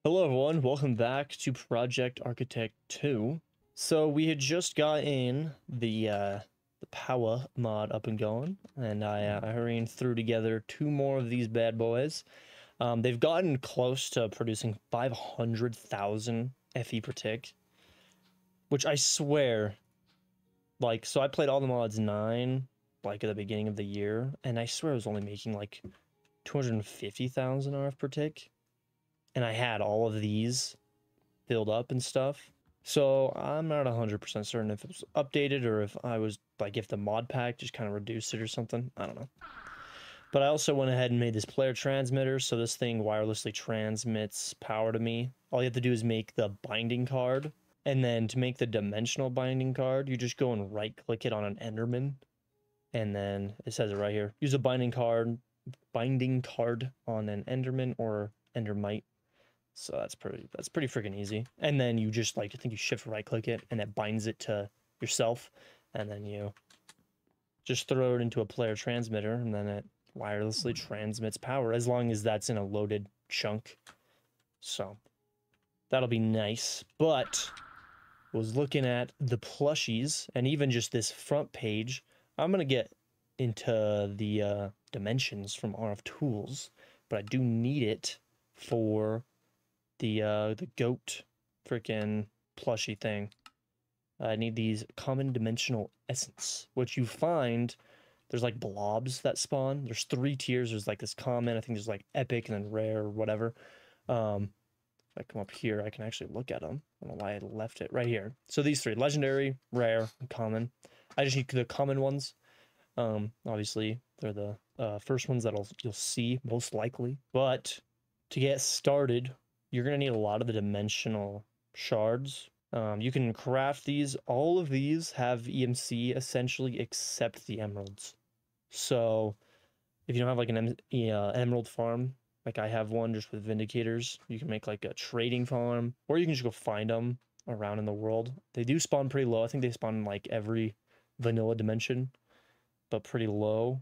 Hello everyone, welcome back to Project Architect 2. So we had just gotten the power mod up and going, and I hurried through together two more of these bad boys. They've gotten close to producing 500,000 FE per tick, which I swear, so I played all the mods 9, at the beginning of the year, and I swear I was only making 250,000 RF per tick. And I had all of these filled up and stuff. So I'm not 100% certain if it was updated or if I was if the mod pack just kind of reduced it or something. I don't know. But I also went ahead and made this player transmitter, so this thing wirelessly transmits power to me. All you have to do is make the binding card, and then to make the dimensional binding card, you just go and right click it on an Enderman, and then it says it right here. Use a binding card on an Enderman or Endermite. So that's pretty freaking easy. And then you just I think you shift right click it and it binds it to yourself, and then you just throw it into a player transmitter, and then it wirelessly transmits power as long as that's in a loaded chunk. So that'll be nice. But I was looking at the plushies and even just this front page. I'm gonna get into the dimensions from RF Tools, but I do need it for the goat freaking plushie thing. I need these common dimensional essence, which you find there's blobs that spawn. There's 3 tiers. There's this common, I think there's epic and then rare or whatever. If I come up here, I can actually look at them. I don't know why I left it right here. So these 3, legendary, rare, and common. I just need the common ones. Obviously they're the first ones that you'll see most likely. But to get started, you're going to need a lot of the dimensional shards. You can craft these. All of these have EMC essentially except the emeralds. So if you don't have an emerald farm, I have one just with Vindicators, you can make a trading farm, or you can just go find them around in the world. They do spawn pretty low. I think they spawn in every vanilla dimension, but pretty low.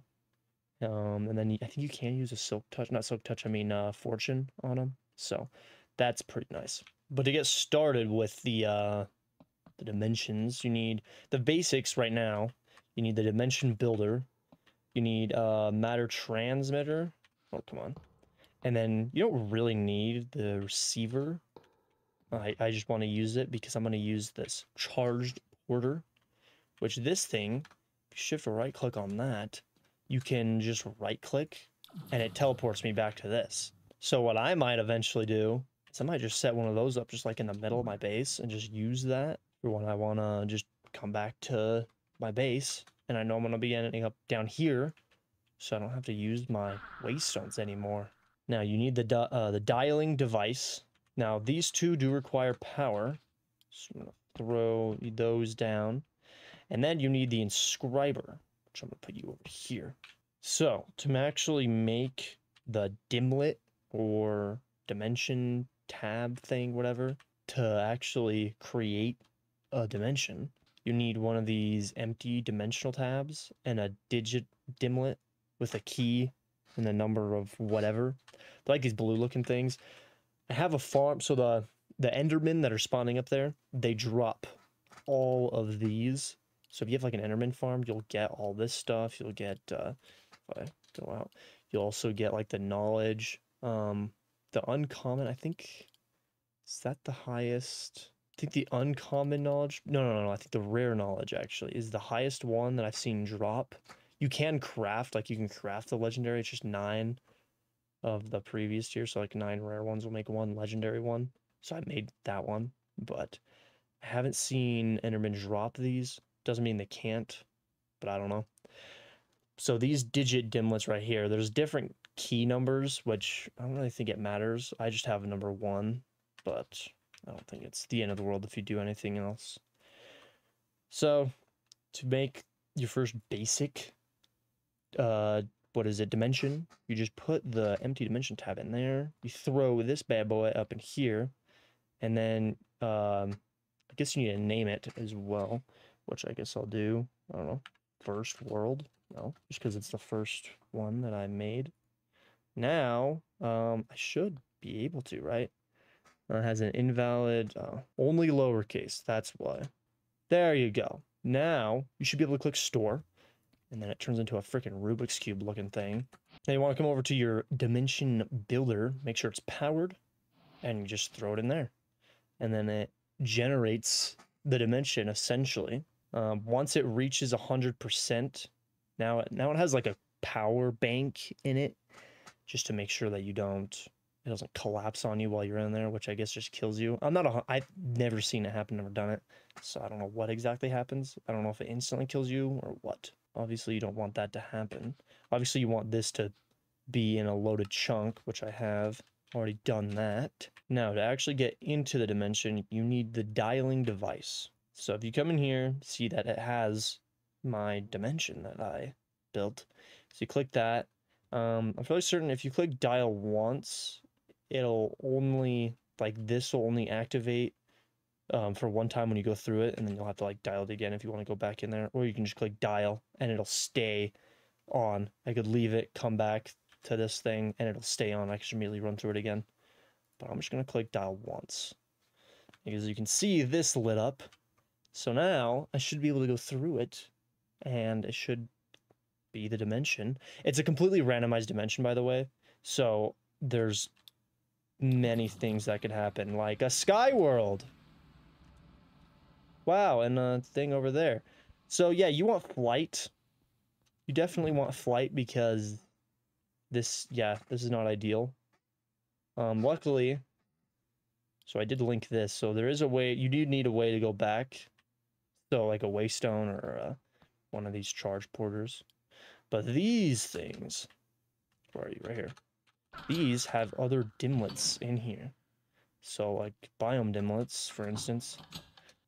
And then I think you can use a silk touch, not silk touch, I mean fortune on them. So that's pretty nice. But to get started with the dimensions, you need the basics right now. You need the dimension builder. You need matter transmitter. Oh, come on. And then you don't really need the receiver. I just want to use it because I'm going to use this charged porter, which this thing, shift or right click on that, you can just right click and it teleports me back to this. So what I might eventually do is I might just set one of those up just in the middle of my base and just use that for when I want to just come back to my base. And I know I'm going to be ending up down here, so I don't have to use my waystones anymore. Now you need the dialing device. Now these two do require power, so I'm going to throw those down. And then you need the inscriber, which I'm going to put you over here. So to actually make the dimlet or dimension tab thing, whatever, to actually create a dimension, you need one of these empty dimensional tabs and a digit dimlet with a key and the number of whatever. They're these blue looking things. I have a farm, so the Endermen that are spawning up there, they drop all of these. So if you have an Enderman farm, you'll get all this stuff. You'll get, if I go out, you'll also get the knowledge. The uncommon, I think, is that the highest? I think the uncommon knowledge, no, I think the rare knowledge actually is the highest one that I've seen drop. You can craft, you can craft the legendary. It's just 9 of the previous tier. So 9 rare ones will make 1 legendary one. So I made that one, but I haven't seen Enderman drop these. Doesn't mean they can't, but I don't know. So these digit dimlets right here, there's different key numbers, which I don't really think it matters. I just have a number 1, but I don't think it's the end of the world if you do anything else. So to make your first basic, dimension, you just put the empty dimension tab in there. You throw this bad boy up in here, and then I guess you need to name it as well, which I guess I'll do. I don't know, first world. No, just because it's the first one that I made. Now, I should be able to, right? Has an invalid, only lowercase. That's why. There you go. Now you should be able to click store, and then it turns into a freaking Rubik's Cube looking thing. Now you want to come over to your dimension builder, make sure it's powered, and you just throw it in there. And then it generates the dimension essentially. Once it reaches 100%, now it has like a power bank in it, just to make sure that it doesn't collapse on you while you're in there, which I guess just kills you. I've never seen it happen, never done it, so I don't know what exactly happens. I don't know if it instantly kills you or what. Obviously, you don't want that to happen. Obviously, you want this to be in a loaded chunk, which I have already done that. Now, to actually get into the dimension, you need the dialing device. So if you come in here, see that it has my dimension that I built. So you click that. I'm fairly certain if you click dial once, it'll only, like, this will only activate for one time when you go through it, and then you'll have to like dial it again if you want to go back in there, or you can just click dial and it'll stay on. I could leave it, come back to this thing, and it'll stay on. I can immediately run through it again, but I'm just gonna click dial once because you can see this lit up. So now I should be able to go through it, and it should be the dimension. It's a completely randomized dimension, by the way, so there's many things that could happen, like a sky world. Wow, and a thing over there. So yeah, you want flight. You definitely want flight because this is not ideal. Luckily, so I did link this. So there is a way, you do need a way to go back. So like a waystone or one of these charge porters. But these things, where are you? Right here. These have other dimlets in here. So like biome dimlets, for instance.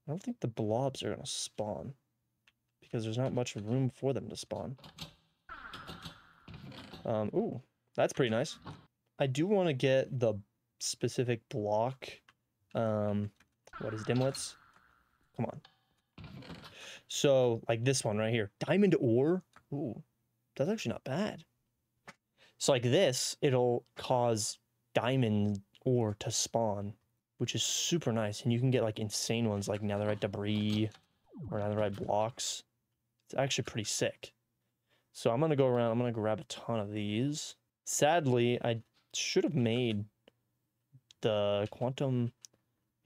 I don't think the blobs are gonna spawn because there's not much room for them to spawn. Ooh, that's pretty nice. I do want to get the specific block. What is dimlets? Come on. So like this one right here, diamond ore. Ooh, that's actually not bad. So like this, it'll cause diamond ore to spawn, which is super nice, and you can get like insane ones like netherite debris or netherite blocks. It's actually pretty sick. So I'm gonna go around, I'm gonna grab a ton of these. Sadly, I should have made the quantum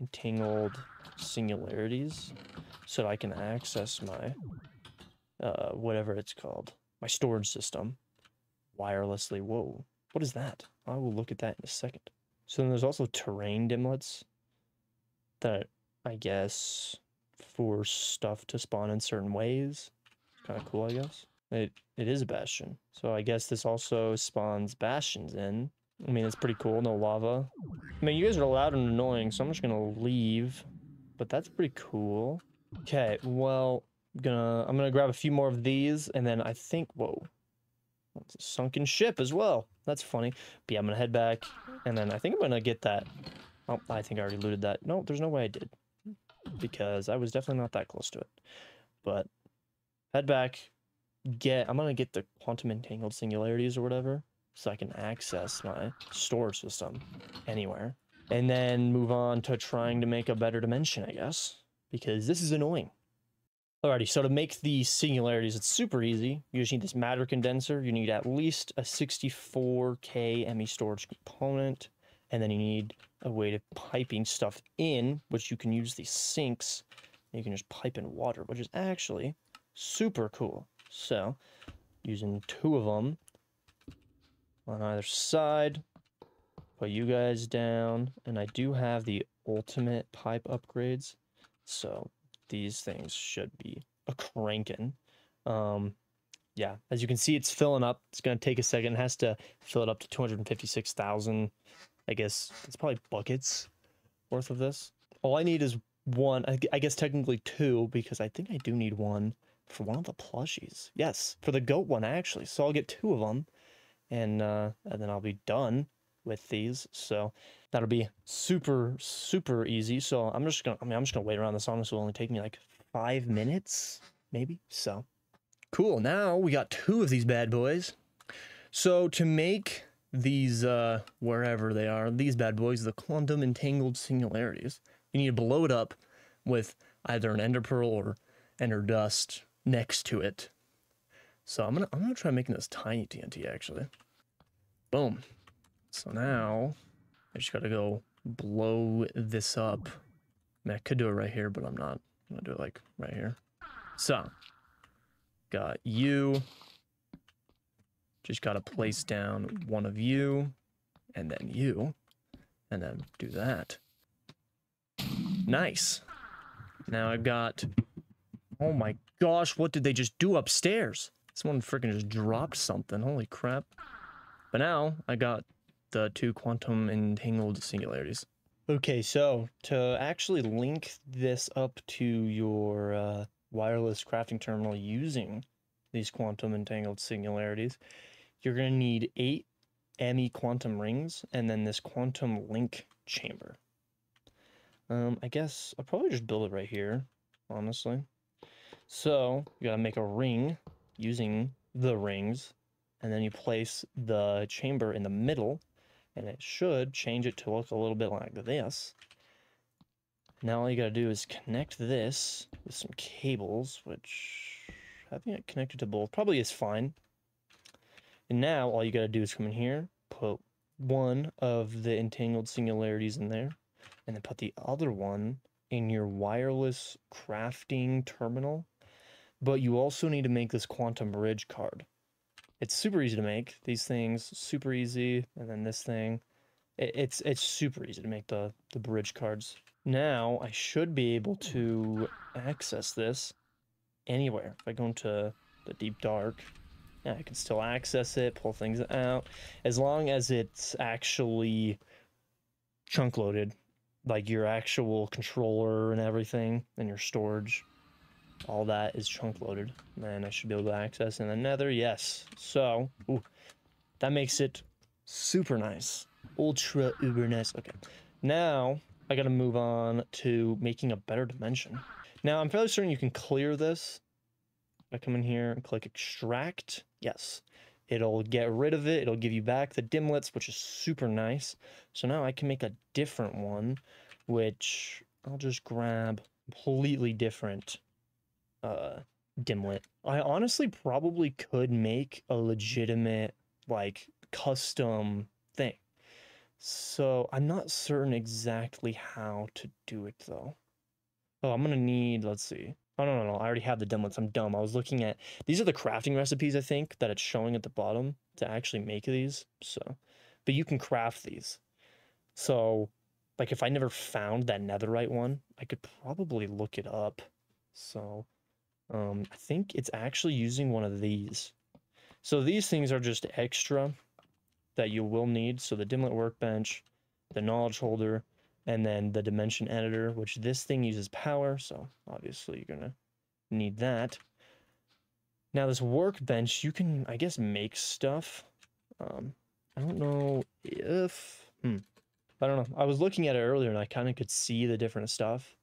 entangled singularities so that I can access my whatever it's called, my storage system wirelessly. Whoa, what is that? I will look at that in a second. So then there's also terrain dimlets that I guess force stuff to spawn in certain ways. Kind of cool, I guess. It is a bastion. So I guess this also spawns bastions in. I mean, it's pretty cool, no lava. I mean, you guys are loud and annoying, so I'm just gonna leave. But that's pretty cool. Okay, well, I'm gonna grab a few more of these, and then I think, whoa. It's a sunken ship as well. That's funny. But yeah, I'm gonna head back, and then I think I'm gonna get that. Oh, I think I already looted that. No, there's no way I did. Because I was definitely not that close to it. But head back, I'm gonna get the quantum entangled singularities or whatever, so I can access my storage system anywhere. And then move on to trying to make a better dimension, I guess. Because this is annoying. Alrighty, so to make the singularities, it's super easy. You just need this matter condenser. You need at least a 64K ME storage component. And then you need a way to piping stuff in, which you can use these sinks. And you can just pipe in water, which is actually super cool. So, using 2 of them on either side, put you guys down. And I do have the ultimate pipe upgrades. So, these things should be a cranking. Yeah, as you can see, it's filling up. It's going to take a second. It has to fill it up to 256,000. I guess it's probably buckets worth of this. All I need is 1. I guess technically 2, because I think I do need 1 for one of the plushies. Yes, for the goat one, actually. So I'll get 2 of them, and then I'll be done with these. So that'll be super, super easy. So I'm just gonna wait around. This honestly will only take me like 5 minutes, maybe. So cool. Now we got 2 of these bad boys. So to make these, wherever they are, these bad boys, the quantum entangled singularities. You need to blow it up with either an ender pearl or ender dust next to it. So I'm gonna try making this tiny TNT actually. Boom. So now I just gotta go blow this up. I mean, I could do it right here, but I'm not. I'm gonna do it like right here. So got you. Just gotta place down one of you, and then you, and then do that. Nice. Now I've got. Oh my gosh! What did they just do upstairs? Someone freaking just dropped something. Holy crap! But now I got the 2 quantum entangled singularities. Okay, so to actually link this up to your wireless crafting terminal using these quantum entangled singularities, you're going to need 8 ME quantum rings and then this quantum link chamber. I guess I'll probably just build it right here, honestly. So you got to make a ring using the rings, and then you place the chamber in the middle, and it should change it to look a little bit like this. Now all you gotta do is connect this with some cables, which having it connected to both probably is fine. And now all you gotta do is come in here, put one of the entangled singularities in there, and then put the other one in your wireless crafting terminal. But you also need to make this quantum bridge card. It's super easy to make. These things, super easy. And then this thing, it's super easy to make the bridge cards. Now, I should be able to access this anywhere. If I go into the deep dark, yeah, I can still access it, pull things out, as long as it's actually chunk loaded, like your actual controller and everything, and your storage. All that is chunk loaded, and I should be able to access in the nether, yes. So, ooh, that makes it super nice. Ultra uber nice. Okay, now I gotta move on to making a better dimension. Now, I'm fairly certain you can clear this. I come in here and click extract. Yes, it'll get rid of it. It'll give you back the dimlets, which is super nice. So now I can make a different one, which I'll just grab completely different dimlet. I honestly probably could make a legitimate like custom thing. So I'm not certain exactly how to do it though. Oh, I'm gonna need, let's see. Oh, no, I already have the dimlets. I'm dumb. I was looking at, these are the crafting recipes, I think, that it's showing at the bottom to actually make these. So, but you can craft these. So, like if I never found that netherite one, I could probably look it up. So, I think it's actually using one of these. So these things are just extra that you will need. So the dimlet workbench, the knowledge holder, and then the dimension editor, which this thing uses power. So obviously you're gonna need that. Now this workbench, you can, I guess, make stuff. I don't know if, I don't know. I was looking at it earlier and I kind of could see the different stuff.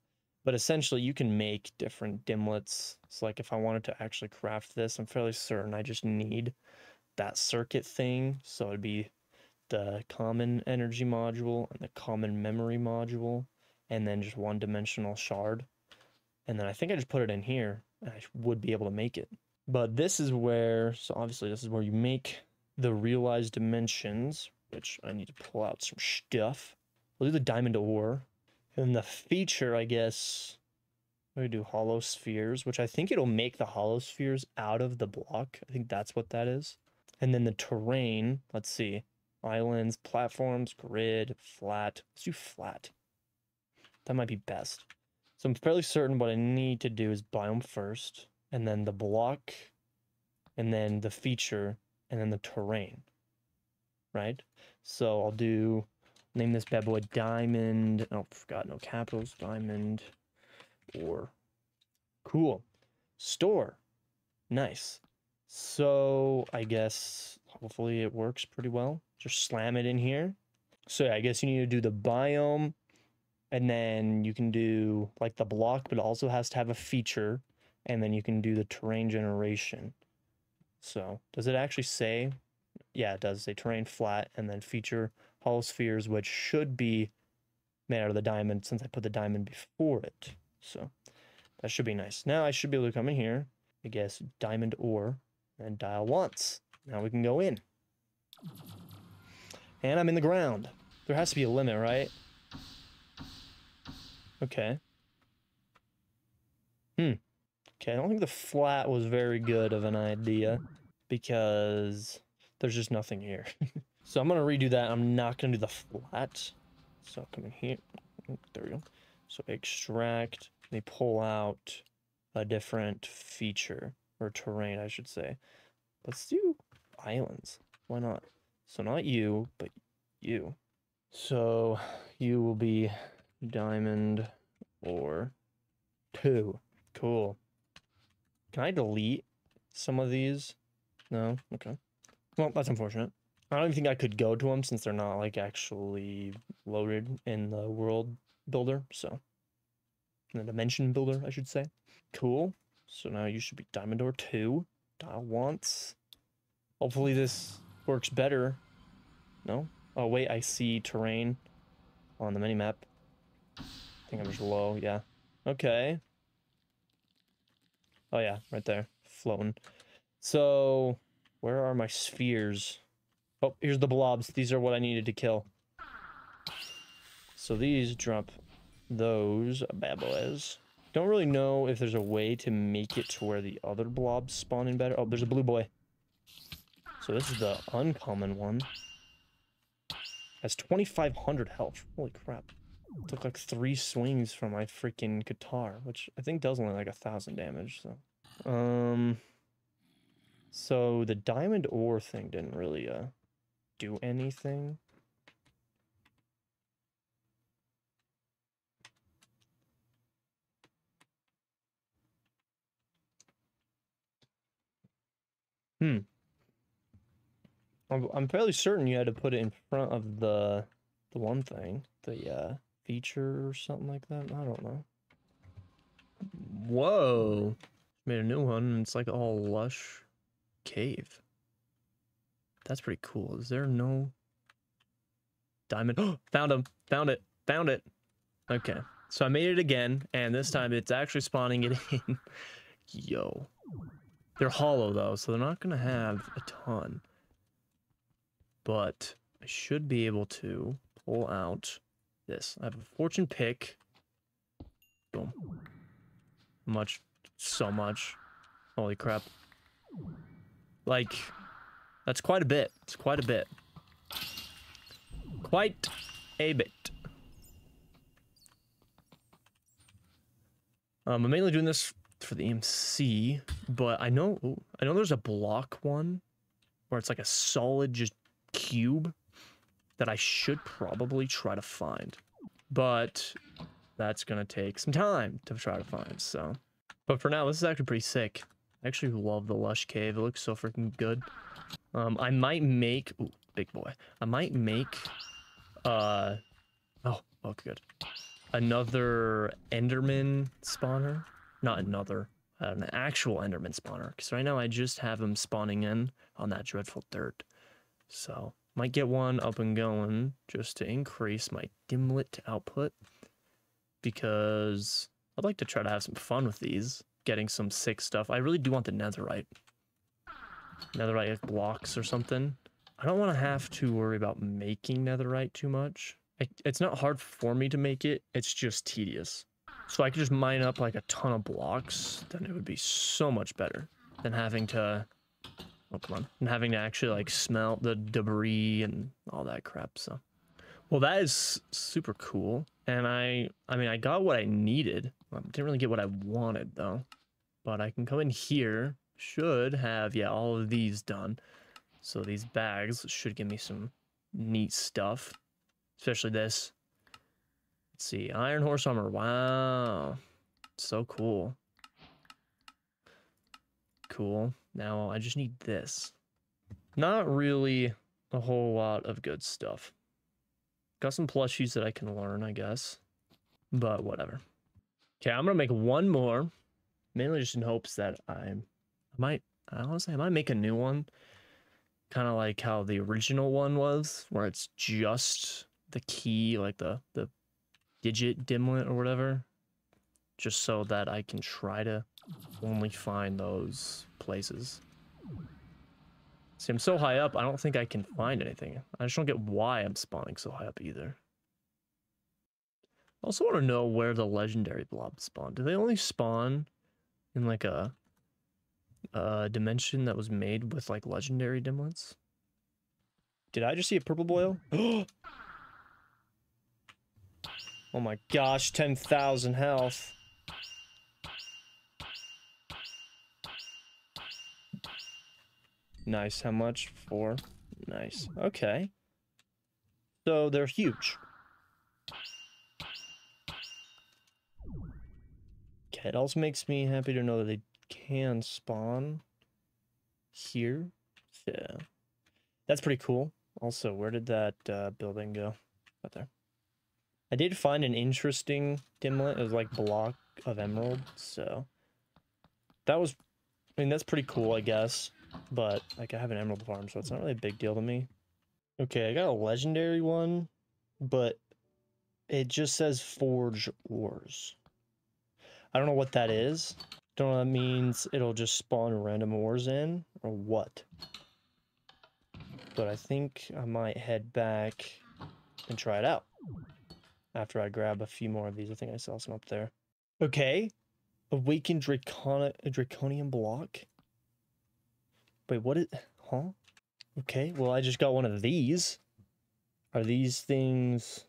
But essentially, you can make different dimlets. So like if I wanted to actually craft this, I'm fairly certain I just need that circuit thing. So it'd be the common energy module and the common memory module, and then just one dimensional shard. And then I think I just put it in here, and I would be able to make it. But this is where, so obviously this is where you make the realized dimensions, which I need to pull out some stuff. We'll do the diamond ore. And the feature, I guess, we do hollow spheres, which I think it'll make the hollow spheres out of the block. I think that's what that is. And then the terrain, let's see. Islands, platforms, grid, flat. Let's do flat. That might be best. So I'm fairly certain what I need to do is biome first, and then the block, and then the feature, and then the terrain. Right? So I'll do... Name this bad boy diamond. Oh, forgot, no capitals. Diamond ore. Cool. Store. Nice. So I guess hopefully it works pretty well. Just slam it in here. So yeah, I guess you need to do the biome, and then you can do like the block, but it also has to have a feature, and then you can do the terrain generation. So does it actually say? yeah, it does say terrain flat and then feature hollow spheres, which should be made out of the diamond since I put the diamond before it. So that should be nice. Now I should be able to come in here, I guess, diamond ore, and dial once. Now we can go in. And I'm in the ground. There has to be a limit, right? Okay. Okay, I don't think the flat was very good of an idea because there's just nothing here. So I'm going to redo that. I'm not going to do the flat. So I'll come in here. Oh, there we go. So extract. They pull out a different feature or terrain, I should say. Let's do islands. Why not? So not you, but you. So you will be diamond ore 2. Cool. Can I delete some of these? No? Okay. Well, that's unfortunate. I don't even think I could go to them since they're not, like, actually loaded in the world builder, so. In the dimension builder, I should say. Cool. So now you should be diamond ore 2. Dial once. Hopefully this works better. No? Oh, wait, I see terrain on the minimap. I think I'm just low, yeah. Okay. Oh, yeah, right there. Floating. So, where are my spheres? Oh, here's the blobs. These are what I needed to kill. So these drop those bad boys. Don't really know if there's a way to make it to where the other blobs spawn in better. Oh, there's a blue boy. So this is the uncommon one. Has 2,500 health. Holy crap. Took like 3 swings from my freaking guitar, which I think does only like 1,000 damage, so. So the diamond ore thing didn't really, do anything. I'm fairly certain you had to put it in front of the one thing, the feature or something like that. I don't know. Whoa! Made a new one, and it's like all lush cave. That's pretty cool. Is there no diamond? Oh, found him! Found it! Found it! Okay, so I made it again, and this time it's actually spawning it in. Yo. They're hollow though, so they're not gonna have a ton. But I should be able to pull out this. I have a fortune pick. Boom. So much. Holy crap. Like, that's quite a bit. It's quite a bit. Quite a bit. I'm mainly doing this for the EMC, but I know there's a block one where it's like a solid just cube that I should probably try to find, but that's gonna take some time to try to find. So, but for now, this is actually pretty sick. I actually love the lush cave. It looks so freaking good. I might make big boy. I might make oh good, another Enderman spawner. Not another, an actual Enderman spawner. Because right now I just have him spawning in on that dreadful dirt. So, might get one up and going just to increase my dimlit output. Because I'd like to try to have some fun with these. Getting some sick stuff. I really do want the netherite. Netherite blocks or something. I don't want to have to worry about making netherite too much. It's not hard for me to make it. It's just tedious. So I could just mine up like a ton of blocks. Then it would be so much better than having to... Oh, come on. And having to actually, like, smelt the debris and all that crap, so. Well, that is super cool. And I mean, I got what I needed. I didn't really get what I wanted, though. But I can come in here. Should have, yeah, all of these done. So these bags should give me some neat stuff. Especially this. Let's see. Iron horse armor. Wow. So cool. Cool. Now I just need this. Not really a whole lot of good stuff. Got some plushies that I can learn, I guess. But whatever. Okay, I'm gonna make one more. Mainly just in hopes that I might make a new one. kind of like how the original one was, where it's just the key, like the digit dimlet or whatever, just so that I can try to only find those places. See, I'm so high up, I don't think I can find anything. I just don't get why I'm spawning so high up either. I also want to know where the legendary blobs spawn. Do they only spawn in like a dimension that was made with like legendary dimlets? Did I just see a purple boil? Oh my gosh, 10,000 health. Nice. How much? 4. Nice. Okay. So they're huge. Okay, it also makes me happy to know that they can spawn here. Yeah. That's pretty cool. Also, where did that building go? Right there. I did find an interesting dimlet. It was like block of emerald, so that was, I mean, that's pretty cool, I guess. But like, I have an emerald farm, so it's not really a big deal to me. Okay, I got a legendary one, but it just says forge ores. I don't know what that is. Don't know if that means it'll just spawn random ores in or what. But I think I might head back and try it out after I grab a few more of these. I think I saw some up there. Okay. Awakened Draconian block. Wait, what is... Huh? Okay, well, I just got one of these. Are these things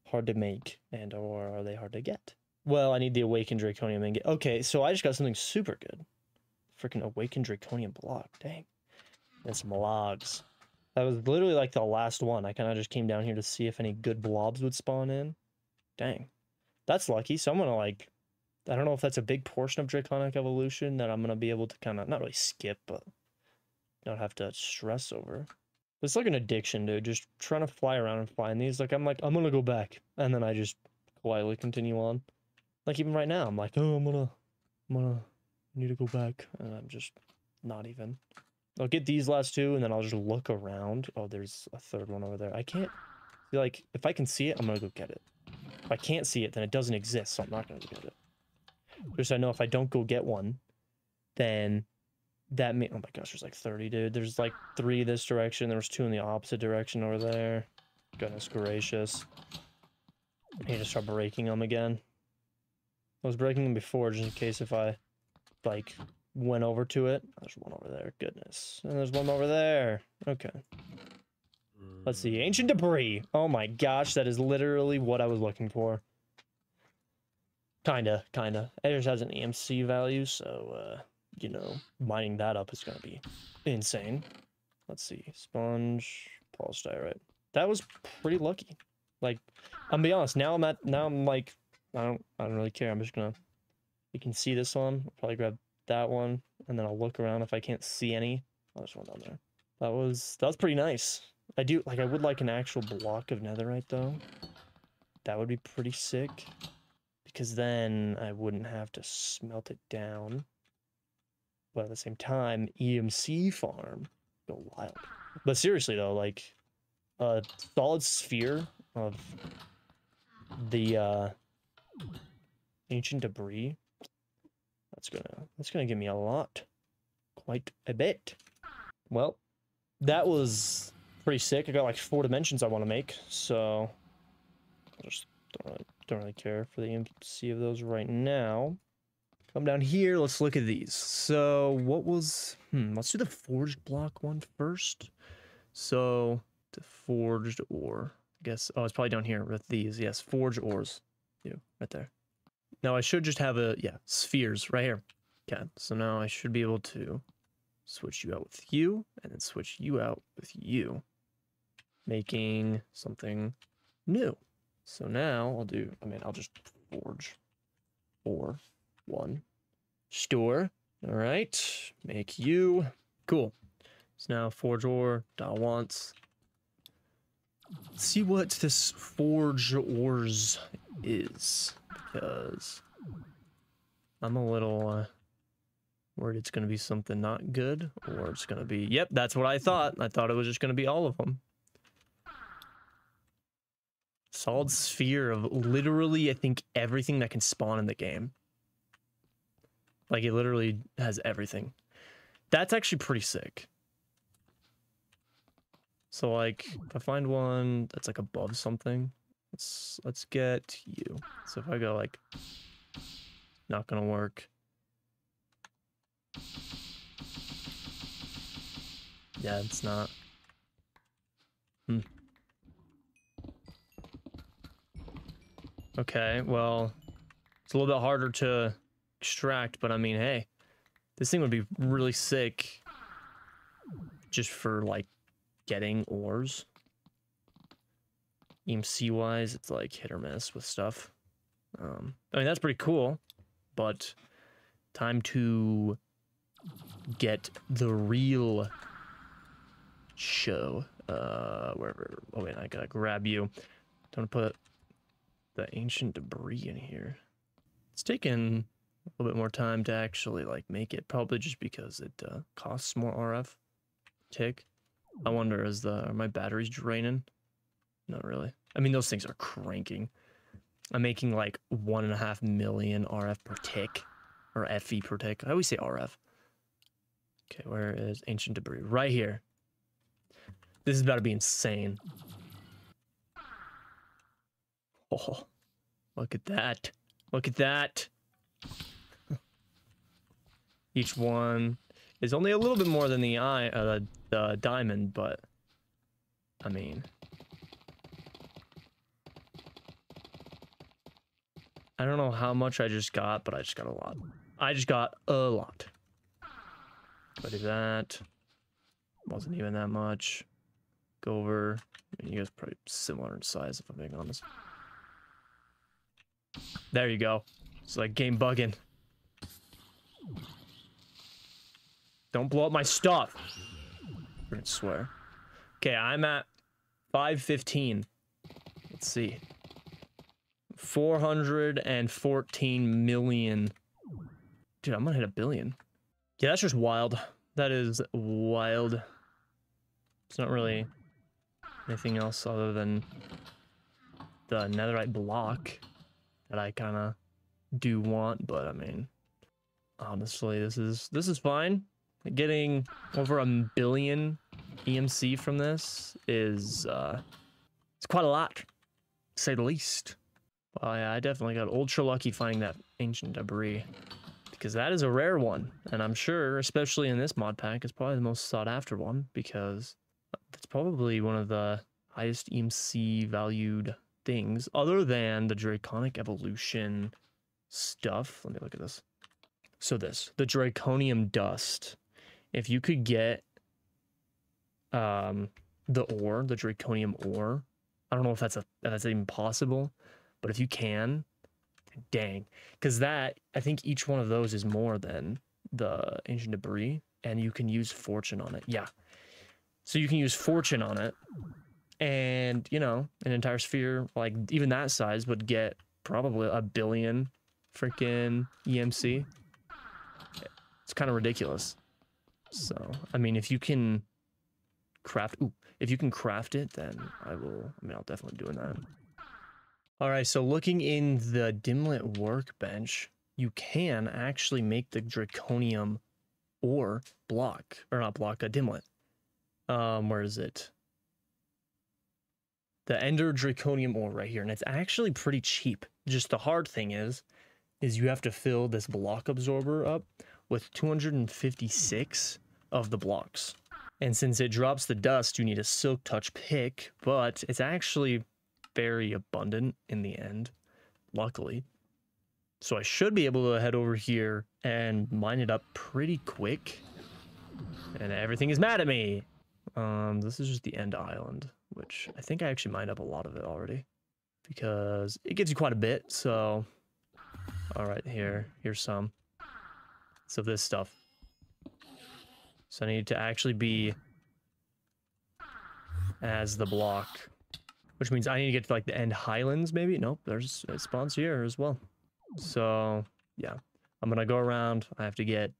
hard to make or are they hard to get? Well, I need the Awakened Draconian ingot. Okay, so I just got something super good. Freaking Awakened Draconian block. Dang. And some logs. That was literally like the last one. I kind of just came down here to see if any good blobs would spawn in. Dang. That's lucky. So I'm gonna like... I don't know if that's a big portion of Draconic Evolution that I'm gonna be able to kind of... Not really skip, but... not have to stress over. It's like an addiction, dude. Just trying to fly around and find these. Like, I'm gonna go back. And then I just quietly continue on. Like, even right now, I'm like, oh, I'm gonna need to go back. And I'm just not even. I'll get these last two, and then I'll just look around. Oh, there's a third one over there. I can't, like, if I can see it, I'm gonna go get it. If I can't see it, then it doesn't exist, so I'm not gonna go get it. Just so I know if I don't go get one, then that may, oh my gosh, there's like 30, dude. There's like 3 this direction. There was 2 in the opposite direction over there. Goodness gracious. I need to start breaking them again. I was breaking them before just in case if I, like, went over to it. There's one over there. Goodness. And there's one over there. Okay. Let's see. Ancient debris. Oh my gosh, that is literally what I was looking for. Kinda. It just has an EMC value, so, you know, mining that up is gonna be insane. Let's see. Sponge, polystyrite. That was pretty lucky. Like, I'm gonna be honest, now I'm like, I don't really care. I'm just gonna, you can see this one. I'll probably grab that one, and then I'll look around. If I can't see any, oh, there's one down there. That was pretty nice. I would like an actual block of netherite though. That would be pretty sick. Because then I wouldn't have to smelt it down. But at the same time, EMC farm, go wild. But seriously though, like, a solid sphere of the ancient debris, that's gonna give me a lot. Quite a bit. Well, that was pretty sick. I got like 4 dimensions I want to make, so I just don't really care for the EMC of those right now. Come down here, let's look at these. So what was, let's do the forged block one first. So the forged ore, I guess, oh, it's probably down here with these. Yes, forged ores, right there. Now I should just have spheres right here. Okay, so now I should be able to switch you out with you, and then switch you out with you, making something new. So now I'll just forge ore 1. Store. All right. Make you. Cool. So now forge ore .wants. Let's see what this forge ores is, because I'm a little Worried it's going to be something not good, or it's going to be... Yep, that's what I thought. I thought it was just going to be all of them. Solid sphere of literally, I think, everything that can spawn in the game. Like, it literally has everything. That's actually pretty sick. So, like, if I find one that's, like, above something, let's get you. So if I go, like, not gonna work. Yeah, it's not. Okay, well, it's a little bit harder to extract, but I mean, hey, this thing would be really sick just for, like, getting ores. EMC wise, it's like hit or miss with stuff. I mean, that's pretty cool, but time to get the real show. Wherever. Oh wait, I gotta grab you. Don't put the ancient debris in here. It's taken a little bit more time to actually like make it, probably just because it costs more RF. Tick. I wonder, are my batteries draining? Not really. I mean, those things are cranking. I'm making like 1.5 million RF per tick, or FE per tick. I always say RF. Okay, where is ancient debris? Right here. This is about to be insane. Oh, look at that. Look at that. Each one is only a little bit more than the diamond, but I mean, I don't know how much I just got, but I just got a lot. I just got a lot. Go do that. Wasn't even that much. Go over. I mean, you guys are probably similar in size, if I'm being honest. There you go. It's like game bugging. Don't blow up my stuff. I swear. Okay, I'm at 515. Let's see. 414 million. Dude, I'm gonna hit 1 billion. Yeah, that's just wild. That is wild. It's not really anything else other than the netherite block that I kind of do want, but I mean, honestly, this is fine. Getting over 1 billion EMC from this is it's quite a lot, to say the least. Well, yeah, I definitely got ultra lucky finding that ancient debris, because that is a rare one, and I'm sure, especially in this mod pack, it's probably the most sought after one, because that's probably one of the highest EMC valued things, other than the Draconic Evolution stuff. Let me look at this. So the Draconium Dust, if you could get the ore, the Draconium ore, I don't know if that's even possible, but if you can, dang, because that, I think each one of those is more than the ancient debris, and you can use fortune on it. Yeah, so you can use fortune on it, and you know, an entire sphere like even that size would get probably 1 billion freaking EMC. It's kind of ridiculous. So I mean, if you can craft it, then I'll definitely doing that. All right, so looking in the Dimlet workbench, you can actually make the Draconium ore block, or not block, a Dimlet. Where is it? The Ender Draconium ore right here, and it's actually pretty cheap. Just the hard thing is you have to fill this block absorber up with 256 of the blocks. And since it drops the dust, you need a Silk Touch pick, but it's actually very abundant in the end, luckily. So I should be able to head over here and mine it up pretty quick. And everything is mad at me. This is just the end island, which I think I actually mined up a lot of it already, because it gives you quite a bit. So, all right, here's some. So this stuff. So I need to actually be as the block, which means I need to get to like the end highlands, maybe? Nope, there's it spawns here as well. So yeah, I'm gonna go around. I have to get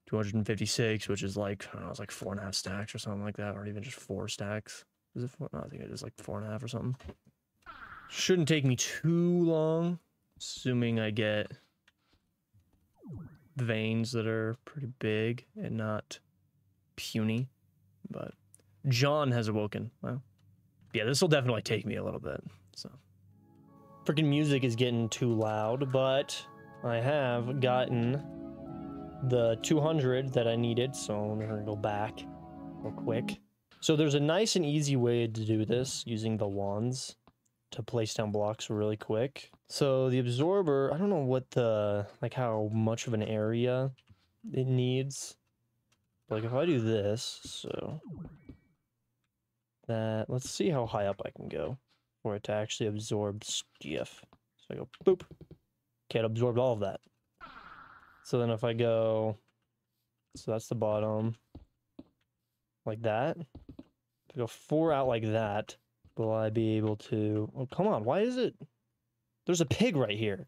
256, which is like, I don't know, it's like 4.5 stacks or something like that, or even just 4 stacks. Is it 4? No, I think it is like 4.5 or something. Shouldn't take me too long, assuming I get veins that are pretty big and not puny. But John has awoken. Well, yeah, this will definitely take me a little bit. So, freaking music is getting too loud, but I have gotten the 200 that I needed, so I'm gonna go back real quick. So there's a nice and easy way to do this using the wands to place down blocks really quick. So the absorber, I don't know what the, like how much of an area it needs. Like if I do this, so that, let's see how high up I can go for it to actually absorb stuff. So I go boop. Okay, it absorbed all of that. So then if I go, so that's the bottom, like that. If I go 4 out like that, will I be able to, oh, come on, why is it, there's a pig right here.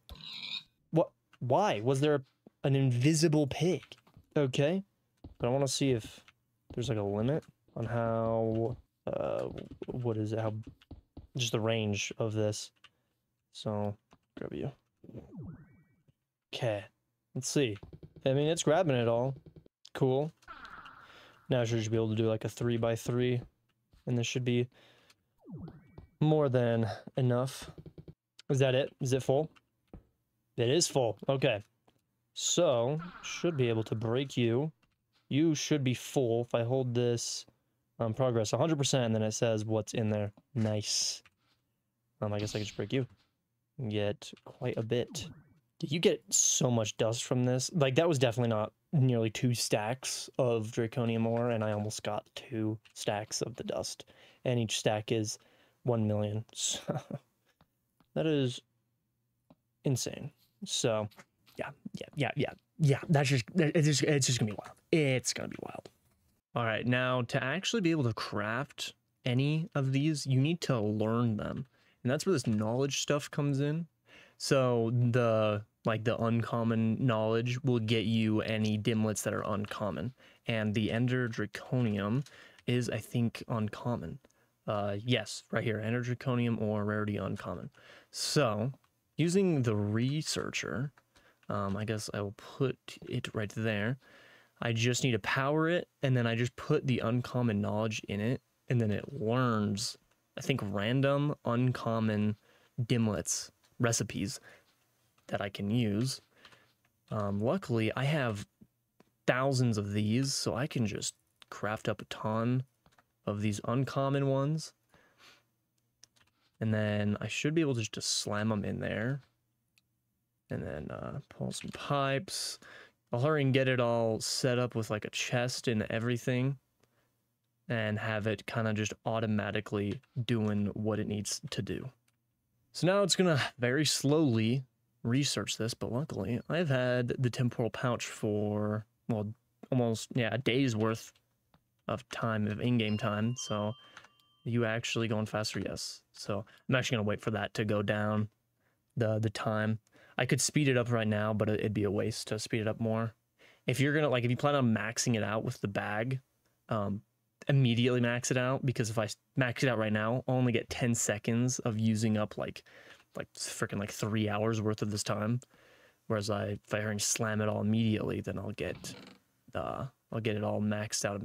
What, why? Was there an invisible pig? Okay, but I want to see if there's like a limit on how, what is it, how, just the range of this. So, grab you. Okay, let's see. I mean, it's grabbing it all. Cool. Now I should be able to do like a 3x3, and this should be more than enough. Is that it? Is it full? It is full. Okay. So, should be able to break you. You should be full. If I hold this progress 100%, and then it says what's in there. Nice. I guess I could just break you. Get quite a bit. Did you get so much dust from this? Like, that was definitely not nearly 2 stacks of Draconium ore, and I almost got 2 stacks of the dust. And each stack is 1 million. So, that is insane. So, yeah. That's just, it's just gonna be wild. It's gonna be wild. All right, now to actually be able to craft any of these, you need to learn them. And that's where this knowledge stuff comes in. So the uncommon knowledge will get you any dimlets that are uncommon. And the Ender Draconium is, I think, uncommon. Yes, right here, Ender Draconium or rarity uncommon. So using the researcher, I guess I will put it right there. I just need to power it, and then I just put the uncommon knowledge in it, and then it learns, I think, random uncommon dimlets recipes that I can use. Luckily, I have thousands of these, so I can just craft up a ton of these uncommon ones. And then I should be able to just slam them in there. And then pull some pipes. I'll hurry and get it all set up with like a chest and everything. And have it kind of just automatically doing what it needs to do. So now it's going to very slowly research this, but luckily I've had the temporal pouch for, well, almost, yeah, a day's worth of time, of in-game time. So you actually going faster? Yes. So I'm actually going to wait for that to go down, the time. I could speed it up right now, but it'd be a waste to speed it up more. If you're going to, like, if you plan on maxing it out with the bag, immediately max it out, because if I max it out right now, I'll only get 10 seconds of using up like freaking like 3 hours worth of this time. Whereas if I slam it all immediately, then I'll get it all maxed out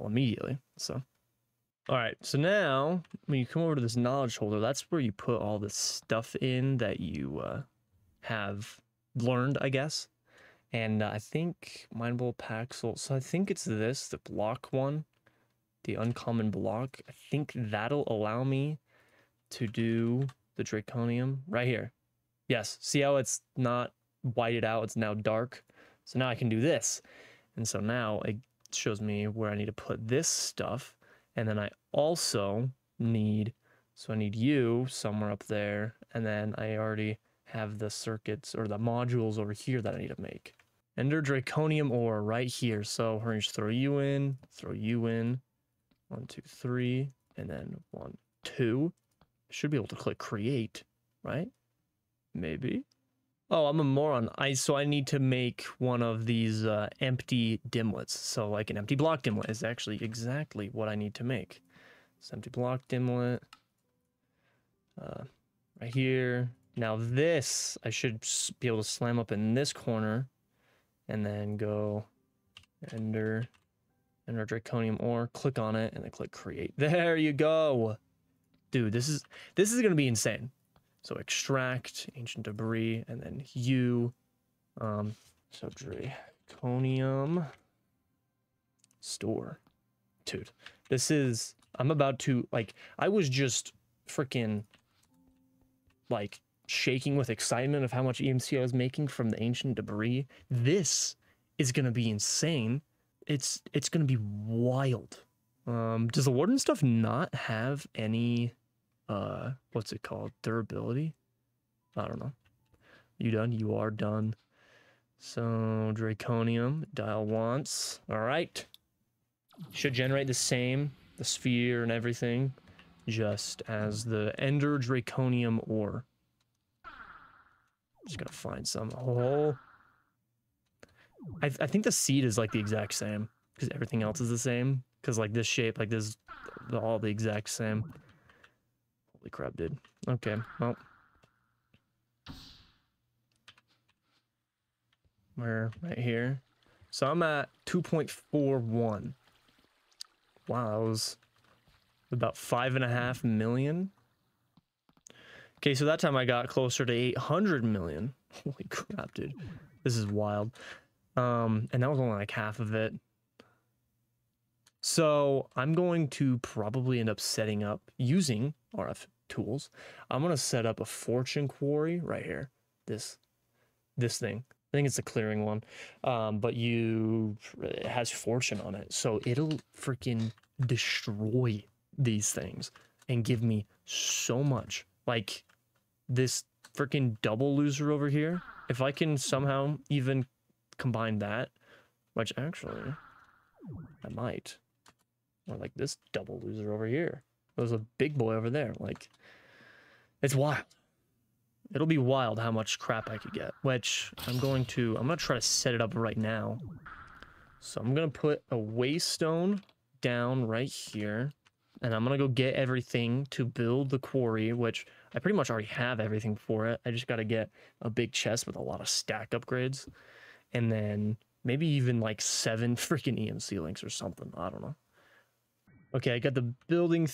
immediately. So, all right. So now when you come over to this knowledge holder, that's where you put all the stuff in that you have learned, I guess. And I think Mindful Paxel. So I think it's this, the block one. The uncommon block. I think that'll allow me to do the Draconium right here. Yes, see how it's not whited out, it's now dark. So now I can do this. And so now it shows me where I need to put this stuff. And then I also need, so I need you somewhere up there. And then I already have the circuits or the modules over here that I need to make. Ender Draconium ore right here. So we're going to throw you in. 1, 2, 3, and then 1, 2. I should be able to click create, right? Maybe. Oh, I'm a moron. So I need to make one of these empty dimlets. So like an empty block dimlet is actually exactly what I need to make. This empty block dimlet. Right here. Now this, I should be able to slam up in this corner and then go Ender Draconium ore, click on it, and then click create. There you go. Dude, this is gonna be insane. So extract ancient debris, and then so Draconium store. Dude, I'm about to, like, I was just freaking, like, shaking with excitement of how much EMC I was making from the ancient debris. This is gonna be insane. It's gonna be wild. Does the Warden stuff not have any, what's it called? Durability? I don't know. You done? You are done. So, Draconium, dial once. All right. Should generate the same, the sphere and everything, just as the Ender Draconium ore. Just gotta find some. Oh. I think the seed is like the exact same, because everything else is the same. Because like this shape, like this, all the exact same. Holy crap, dude. Okay, well. We're right here. So I'm at 2.41. Wow, that was about 5.5 million. Okay, so that time I got closer to 800 million. Holy crap, dude. This is wild. And that was only like half of it. So I'm going to probably end up setting up, using RF tools, I'm going to set up a fortune quarry right here. This thing. I think it's the clearing one. But it has fortune on it. So it'll freaking destroy these things and give me so much. Like this freaking double loser over here. If I can somehow even combine that, which actually I might. Or like this double loser over here. There's a big boy over there. Like, it's wild. It'll be wild how much crap I could get, which I'm gonna try to set it up right now. So I'm gonna put a waystone down right here, and I'm gonna go get everything to build the quarry, which I pretty much already have everything for it. I just gotta get a big chest with a lot of stack upgrades, and then maybe even like 7 freaking EMC links or something. I don't know. Okay, I got the building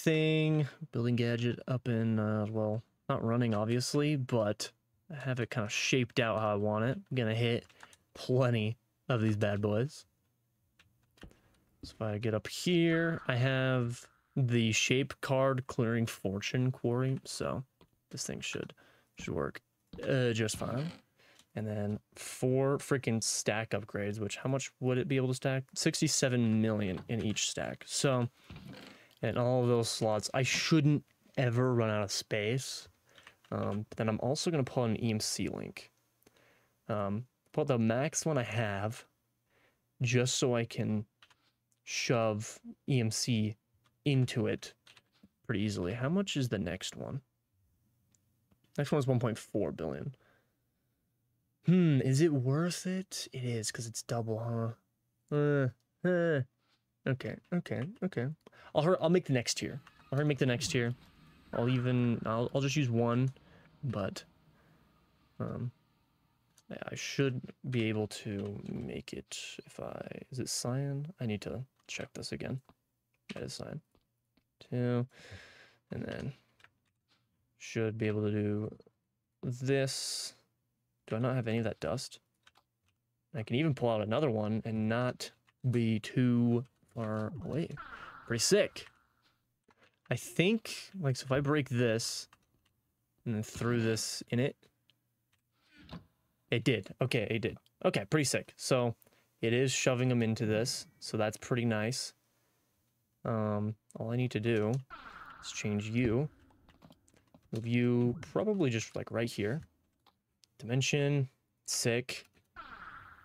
gadget up in, well, not running obviously, but I have it kind of shaped out how I want it. I'm gonna hit plenty of these bad boys. So if I get up here, I have the shape card clearing fortune quarry, so this thing should work just fine. And then 4 freaking stack upgrades, which how much would it be able to stack? 67 million in each stack. So, and all of those slots, I shouldn't ever run out of space. But then I'm also going to pull an EMC link. Pull the max one I have, just so I can shove EMC into it pretty easily. How much is the next one? Next one is 1.4 billion. Is it worth it? It is, because it's double, huh? Okay. I'll make the next tier. I'll make the next tier. I'll just use one, but I should be able to make it if is it cyan? I need to check this again. That is cyan. 2, and then should be able to do this. Do I not have any of that dust? I can even pull out another one and not be too far away. Pretty sick. I think, like, so if I break this and then threw this in it, it did. Okay, it did. Okay, pretty sick. So it is shoving them into this, so that's pretty nice. All I need to do is change you. Move you probably just like right here. Dimension, sick.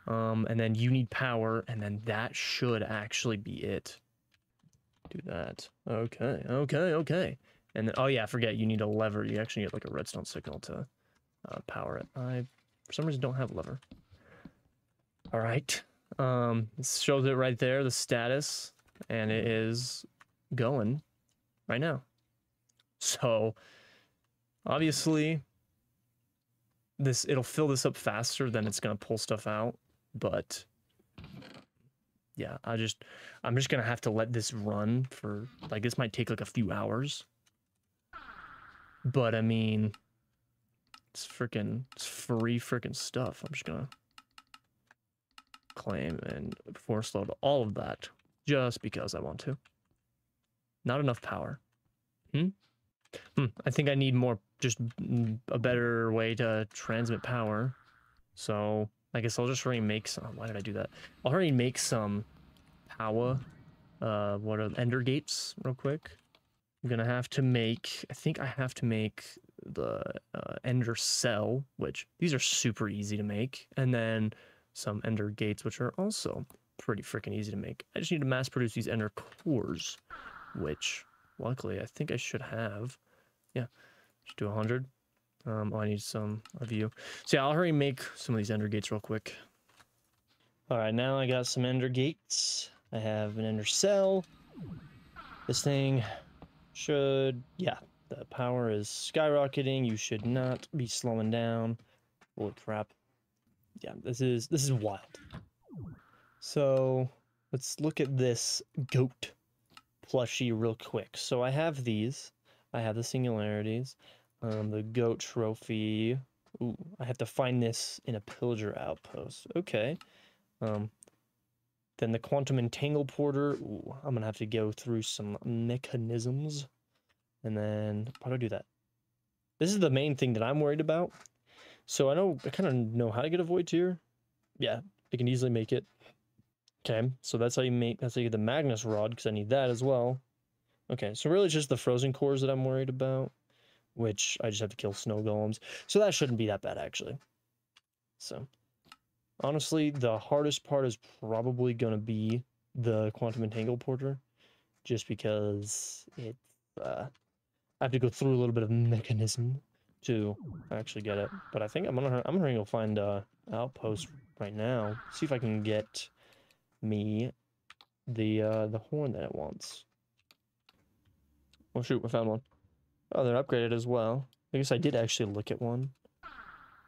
And then you need power, and then that should actually be it. Do that. Okay. And then, oh yeah, I forget, you need a lever. You actually need like a redstone signal to power it. I For some reason, don't have a lever. All right. It shows it right there, the status, and it is going right now. So obviously it'll fill this up faster than it's gonna pull stuff out, but yeah, I'm just gonna have to let this run for like, this might take like a few hours, but I mean, it's free freaking stuff. I'm just gonna claim and force load all of that just because I want to. Not enough power. I think I need more, just a better way to transmit power. So I guess I'll just remake some. Why did I do that? I'll already make some power. What are Ender Gates real quick? I'm gonna have to make, I think I have to make the Ender Cell, which these are super easy to make, and then some Ender Gates, which are also pretty freaking easy to make. I just need to mass produce these Ender Cores, which luckily I think I should have. Yeah, just do 100. I need some of you. So yeah, I'll hurry and make some of these Ender Gates real quick. All right, now I got some Ender Gates. I have an Ender Cell. This thing should, yeah, the power is skyrocketing. You should not be slowing down. Holy crap. Yeah, this is wild. So let's look at this goat plushie real quick. So I have these. I have the singularities. The goat trophy. Ooh, I have to find this in a pillager outpost. Okay. Then the quantum entangle porter. Ooh, I'm gonna have to go through some mechanisms. And then how do I do that? This is the main thing that I'm worried about. So I kind of know how to get a void tier. Yeah, I can easily make it. Okay, so that's how you get the Magnus rod, because I need that as well. Okay, so really it's just the frozen cores that I'm worried about, which I just have to kill snow golems. So that shouldn't be that bad, actually. So, honestly, the hardest part is probably going to be the quantum entangle porter, just because it's, I have to go through a little bit of mechanism to actually get it. But I think I'm gonna go find outpost right now. See if I can get me the horn that it wants. Oh shoot, I found one. Oh, they're upgraded as well. I guess I did actually look at one a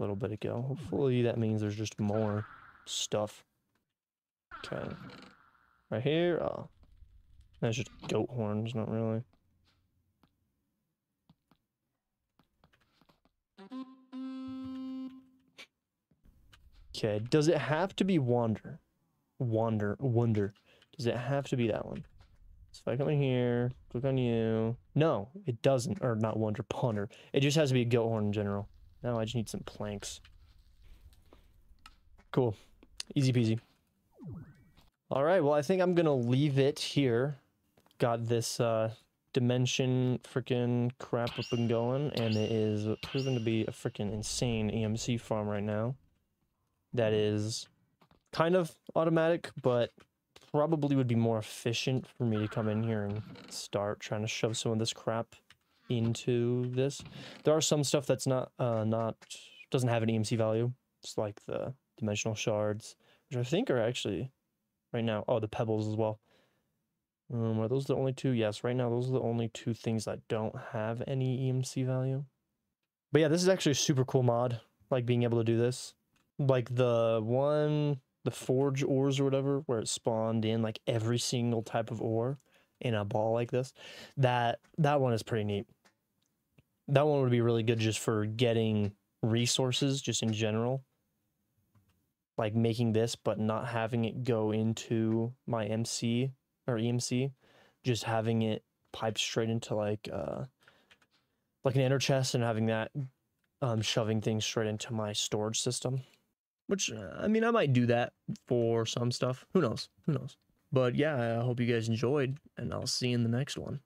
little bit ago. Hopefully that means there's just more stuff. Okay. Right here. Oh. That's just goat horns, not really. Okay, does it have to be Wonder? Does it have to be that one? So if I come in here, click on you. No, it doesn't. Or not Wonder, Punter. It just has to be a goat horn in general. Now I just need some planks. Cool. Easy peasy. Alright, well I think I'm gonna leave it here. Got this dimension freaking crap up and going, and it is proven to be a freaking insane EMC farm right now. That is kind of automatic, but probably would be more efficient for me to come in here and start trying to shove some of this crap into this. There are some stuff that's doesn't have an EMC value. It's like the dimensional shards, which I think are actually right now. Oh, the pebbles as well. Are those the only two? Yes, right now those are the only two things that don't have any EMC value. But yeah, this is actually a super cool mod. Like being able to do this. Like the forge ores or whatever, where it spawned in like every single type of ore in a ball like this. That one is pretty neat. That one would be really good just for getting resources, just in general. Like making this, but not having it go into my MC or EMC, just having it piped straight into like an ender chest and having that shoving things straight into my storage system. Which, I mean, I might do that for some stuff. Who knows? Who knows? But yeah, I hope you guys enjoyed, and I'll see you in the next one.